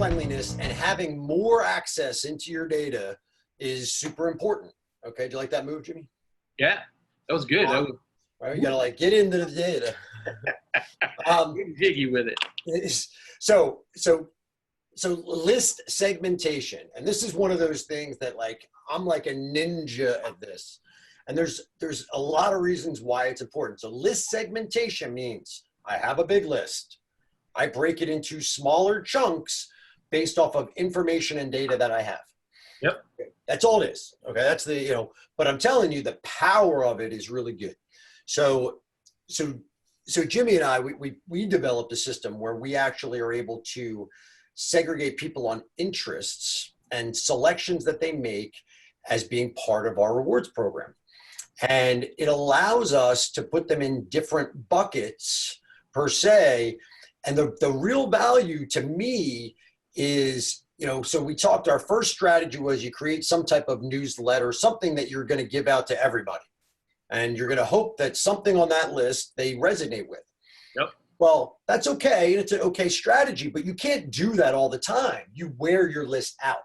cleanliness and having more access into your data is super important. Okay, do you like that move, Jimmy? Yeah, that was good. That was, right, you gotta like get into the data. Jiggy with it. So list segmentation, and this is one of those things that like I'm like a ninja at this, and there's a lot of reasons why it's important. So list segmentation means I have a big list. I break it into smaller chunks based off of information and data that I have. Yep. Okay, that's all it is. Okay, that's the, you know, but I'm telling you the power of it is really good. So Jimmy and I, we developed a system where we actually are able to segregate people on interests and selections that they make as being part of our rewards program. And it allows us to put them in different buckets per se. And the real value to me is, you know, so we talked, our first strategy was you create some type of newsletter, something that you're going to give out to everybody. And you're going to hope that something on that list they resonate with. Yep. Well, that's okay. And it's an okay strategy, but you can't do that all the time. You wear your list out.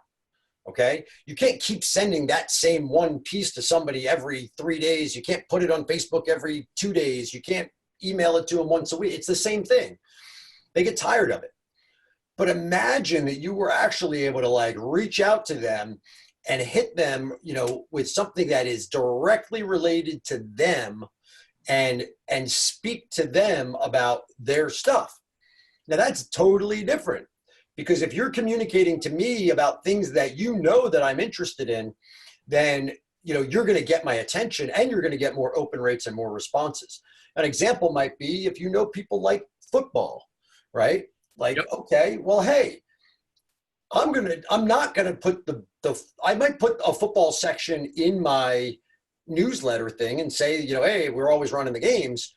Okay. You can't keep sending that same one piece to somebody every 3 days. You can't put it on Facebook every 2 days. You can't email it to them once a week. It's the same thing. They get tired of it. But imagine that you were actually able to like reach out to them and hit them, you know, with something that is directly related to them and speak to them about their stuff. Now that's totally different, because if you're communicating to me about things that you know that I'm interested in, then, you know, you're going to get my attention and you're going to get more open rates and more responses. An example might be if you know people like football, right? Like, yep. Okay, well, hey, I'm not gonna put I might put a football section in my newsletter thing and say, you know, hey, we're always running the games,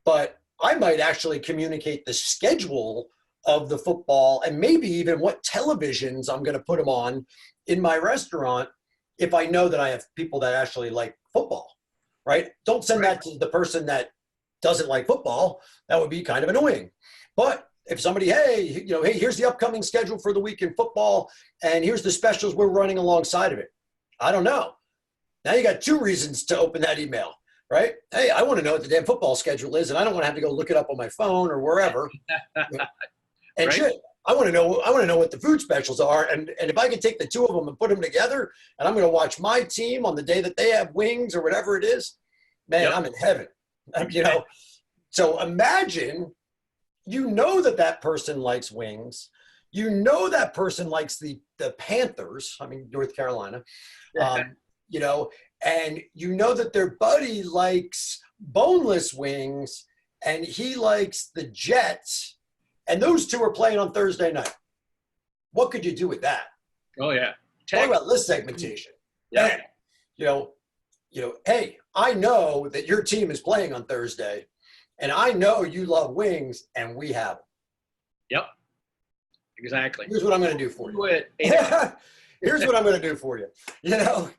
but I might actually communicate the schedule of the football and maybe even what televisions I'm gonna put them on in my restaurant if I know that I have people that actually like football, right? Don't send that to the person that doesn't like football. That would be kind of annoying. But if somebody, hey, you know, hey, here's the upcoming schedule for the week in football, and here's the specials we're running alongside of it. I don't know. Now you got 2 reasons to open that email, right? Hey, I want to know what the damn football schedule is, and I don't want to have to go look it up on my phone or wherever. And shit, I want to know what the food specials are, and if I can take the 2 of them and put them together, and I'm going to watch my team on the day that they have wings or whatever it is, man, yep. I'm in heaven. You know, so imagine. You know that person likes wings. You know that person likes the Panthers. I mean, North Carolina. You know, and you know that their buddy likes boneless wings, and he likes the Jets, and those 2 are playing on Thursday night. What could you do with that? Oh yeah. Talk about list segmentation. Yeah. And, you know, hey, I know that your team is playing on Thursday. And I know you love wings, and we have them. Yep, exactly. Here's what I'm going to do for you. Here's what I'm going to do for you. You know?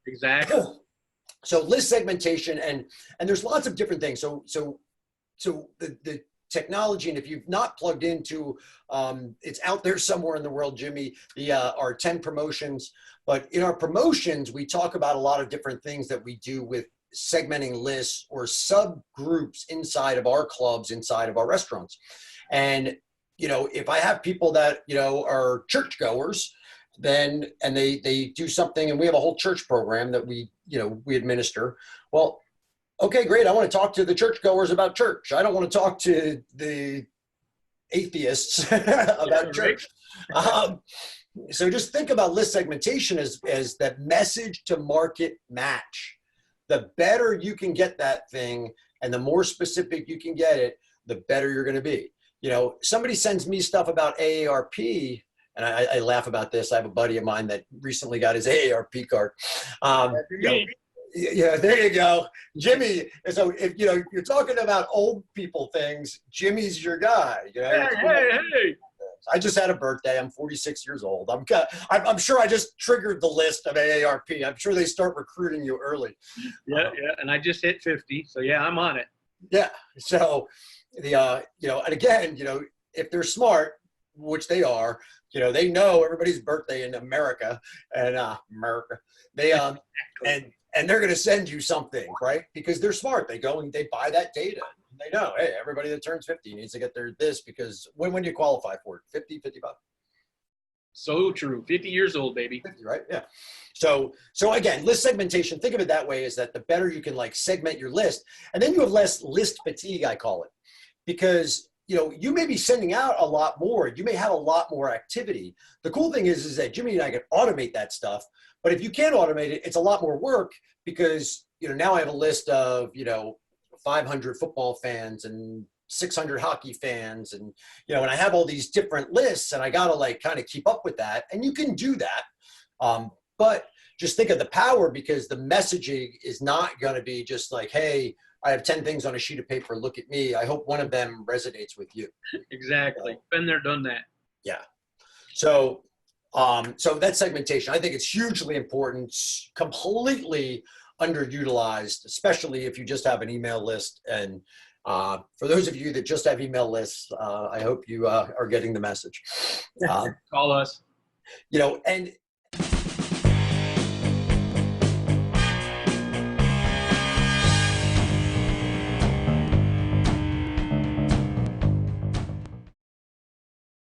Exactly. So list segmentation, and there's lots of different things. So the technology, and if you've not plugged into, it's out there somewhere in the world, Jimmy, our 10 promotions. But in our promotions, we talk about a lot of different things that we do with segmenting lists or subgroups inside of our clubs, inside of our restaurants. And, you know, if I have people that, you know, are churchgoers, then, and they do something, and we have a whole church program that we administer. Well, okay, great. I want to talk to the churchgoers about church. I don't want to talk to the atheists about church. So just think about list segmentation as that message to market match. The better you can get that thing and the more specific you can get it, the better you're going to be. You know, somebody sends me stuff about AARP, and I laugh about this. I have a buddy of mine that recently got his AARP card. Yeah, there you go. Jimmy, so if, you know, you're talking about old people things, Jimmy's your guy. You know? Hey. I just had a birthday. I'm 46 years old. I'm sure I just triggered the list of AARP. I'm sure they start recruiting you early. Yeah. And I just hit 50. So yeah, I'm on it. Yeah. So you know, and again, you know, if they're smart, which they are, they know everybody's birthday in America and they and they're going to send you something, right? Because they're smart. They go and they buy that data. They know, hey, everybody that turns 50 needs to get their this, because when do you qualify for it? 50, 55? So true. 50 years old, baby. 50, right? Yeah. So again, list segmentation, think of it that way, is that the better you can like segment your list, and then you have less list fatigue, I call it, because you may be sending out a lot more. You may have a lot more activity. The cool thing is that Jimmy and I can automate that stuff. But if you can't automate it, it's a lot more work, because now I have a list of 500 football fans and 600 hockey fans, and and I have all these different lists, and I gotta like kind of keep up with that. And you can do that, but just think of the power, because the messaging is not going to be just like, hey, I have 10 things on a sheet of paper, look at me. I hope one of them resonates with you. Exactly. Been there, done that. Yeah. So that segmentation, I think it's hugely important, completely underutilized, especially if you just have an email list. And for those of you that just have email lists, I hope you are getting the message. Call us. And